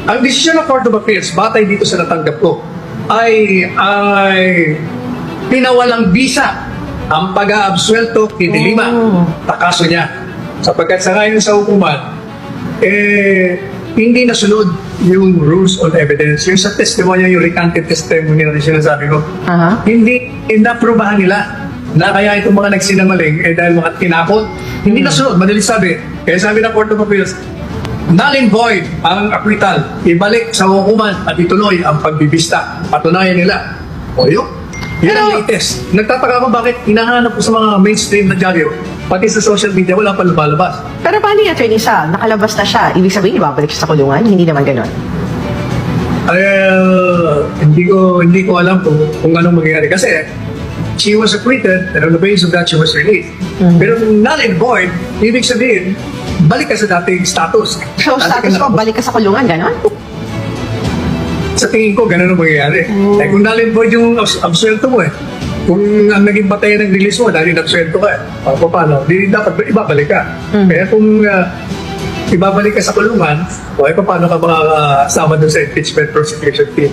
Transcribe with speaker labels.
Speaker 1: Ang desisyon ng Court of Appeals, batay dito sa natanggap ko, ay pinawalang bisa ang pag-aabsuelto kay De Lima, takaso niya. Sapagkat sa ngayon sa hukuman, hindi nasunod yung rules on evidence. Yung sa testimonya, yung recanted testimony na sinasabi ko, hindi inaprobahan nila na kaya itong mga nagsinungaling dahil mga tinakot. Hindi nasunod, madaling sabi. Kaya sabi ng Court of Appeals, null and void ang acquittal. Ibalik sa hukuman at ituloy ang pagbibista. Patunayan nila. O yun. Yan ang latest. Nagtataka ko bakit hinahanap ko sa mga mainstream na dyaryo, pati sa social media, wala pa lumalabas.
Speaker 2: Pero paano yung Attorney Sal? Nakalabas na siya. Ibig sabihin, ibabalik siya sa kulungan? Hindi naman ganon.
Speaker 1: Hindi ko alam kung anong mangyayari. Kasi, she was acquitted, and on the basis of that, she was released. Pero kung null and void, ibig sabihin, balik ka sa dating status.
Speaker 2: So, status ko, balik ka sa kulungan, ganon?
Speaker 1: Sa tingin ko, ganun ang mangyayari. Kung null and void yung absuelto mo kung ang naging batayan ng release mo, dahil absuelto ka paano? Di dapat ibabalik ka. Kaya kung ibabalik ka sa kulungan, paano ka makakasama dun sa impeachment prosecution team?